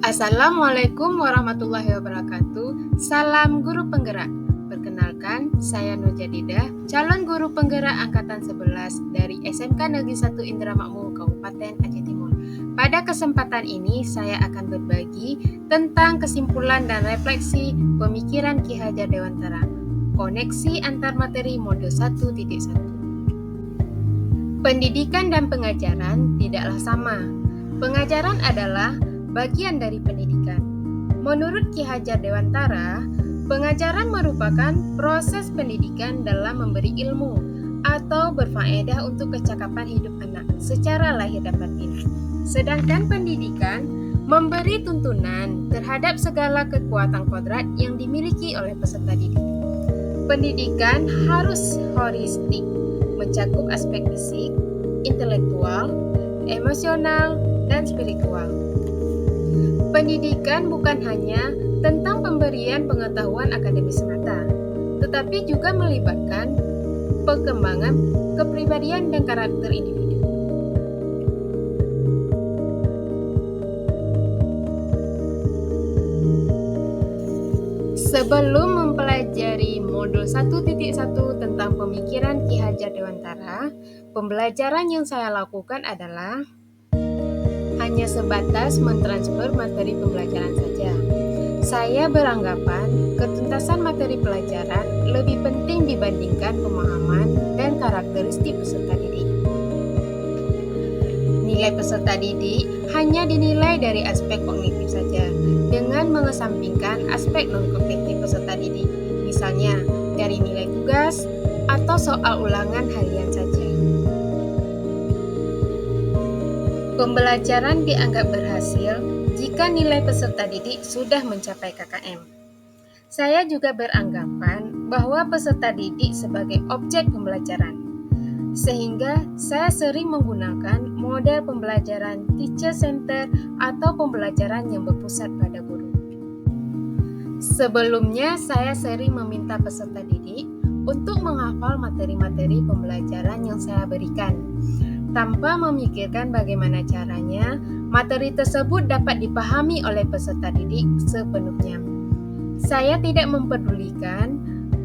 Assalamualaikum warahmatullahi wabarakatuh. Salam guru penggerak. Perkenalkan, saya Nur Jadidah, calon guru penggerak angkatan 11 dari SMK Negeri 1 Indramakmur, Kabupaten Aceh Timur. Pada kesempatan ini, saya akan berbagi tentang kesimpulan dan refleksi pemikiran Ki Hajar Dewantara, koneksi antar materi modul 1.1. Pendidikan dan pengajaran tidaklah sama. Pengajaran adalah bagian dari pendidikan. Menurut Ki Hajar Dewantara, pengajaran merupakan proses pendidikan dalam memberi ilmu atau berfaedah untuk kecakapan hidup anak secara lahir dan batin. Sedangkan pendidikan memberi tuntunan terhadap segala kekuatan kodrat yang dimiliki oleh peserta didik. Pendidikan harus holistik, mencakup aspek fisik, intelektual, emosional, dan spiritual. Pendidikan bukan hanya tentang pemberian pengetahuan akademis semata, tetapi juga melibatkan perkembangan kepribadian dan karakter individu. Sebelum mempelajari modul 1.1 tentang pemikiran Ki Hajar Dewantara, pembelajaran yang saya lakukan adalah hanya sebatas mentransfer materi pembelajaran saja. Saya beranggapan ketuntasan materi pelajaran lebih penting dibandingkan pemahaman dan karakteristik peserta didik. Nilai peserta didik hanya dinilai dari aspek kognitif saja, dengan mengesampingkan aspek non-kognitif peserta didik, misalnya dari nilai tugas atau soal ulangan harian saja. Pembelajaran dianggap berhasil jika nilai peserta didik sudah mencapai KKM. Saya juga beranggapan bahwa peserta didik sebagai objek pembelajaran, sehingga saya sering menggunakan model pembelajaran teacher center atau pembelajaran yang berpusat pada guru. Sebelumnya, saya sering meminta peserta didik untuk menghafal materi-materi pembelajaran yang saya berikan, tanpa memikirkan bagaimana caranya materi tersebut dapat dipahami oleh peserta didik sepenuhnya. Saya tidak mempedulikan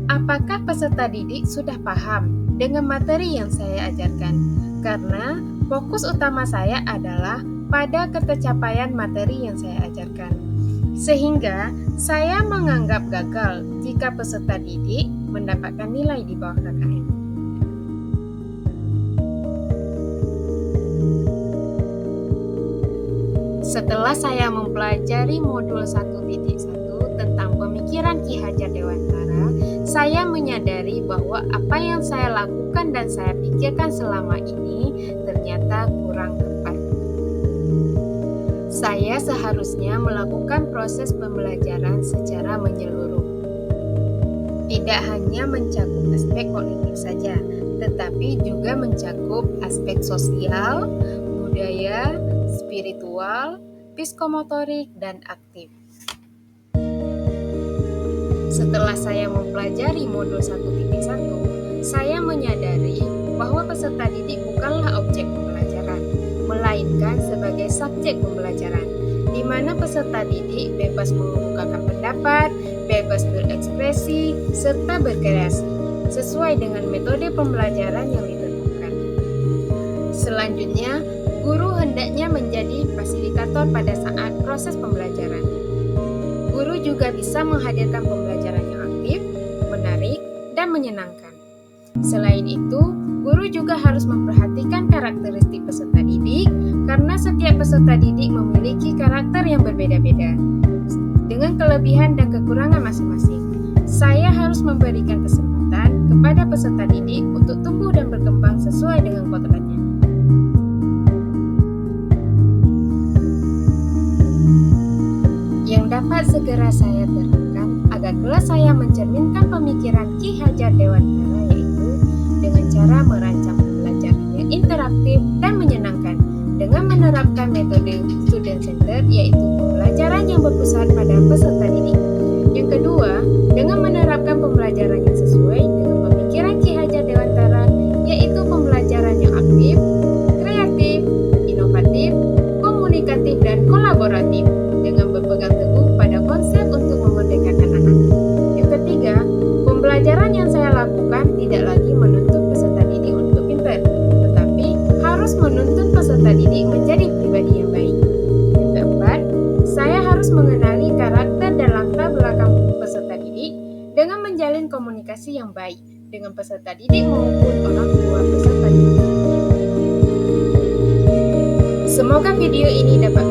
apakah peserta didik sudah paham dengan materi yang saya ajarkan, karena fokus utama saya adalah pada ketercapaian materi yang saya ajarkan. Sehingga saya menganggap gagal jika peserta didik mendapatkan nilai di bawah KKM. Setelah saya mempelajari modul 1.1 tentang pemikiran Ki Hajar Dewantara, saya menyadari bahwa apa yang saya lakukan dan saya pikirkan selama ini ternyata kurang tepat. Saya seharusnya melakukan proses pembelajaran secara menyeluruh. Tidak hanya mencakup aspek kognitif saja, tetapi juga mencakup aspek sosial, budaya, spiritual, psikomotorik, dan aktif. Setelah saya mempelajari modul 1.1, saya menyadari bahwa peserta didik bukanlah objek pembelajaran, melainkan sebagai subjek pembelajaran, di mana peserta didik bebas mengemukakan pendapat, bebas berekspresi, serta berkreasi, sesuai dengan metode pembelajaran yang ditentukan. Selanjutnya, guru hendaknya menjadi fasilitator pada saat proses pembelajaran. Guru juga bisa menghadirkan pembelajaran yang aktif, menarik, dan menyenangkan. Selain itu, guru juga harus memperhatikan karakteristik peserta didik, karena setiap peserta didik memiliki karakter yang berbeda-beda, dengan kelebihan dan kekurangan masing-masing. Saya harus memberikan kesempatan kepada peserta didik untuk tumbuh dan berkembang sesuai dengan kodratnya. Yang dapat segera saya terangkan agar kelas saya mencerminkan pemikiran Ki Hajar Dewantara, yaitu dengan cara merancang pembelajaran yang interaktif dan menyenangkan dengan menerapkan metode student center, yaitu pembelajaran yang berpusat pada peserta didik. Yang kedua, dengan menerapkan pembelajaran yang sesuai dengan pemikiran Ki Hajar Dewantara, yaitu pembelajaran yang aktif, kreatif, inovatif, komunikatif, dan kolaboratif dengan dengan menjalin komunikasi yang baik dengan peserta didik maupun orang tua peserta didik. Semoga video ini dapat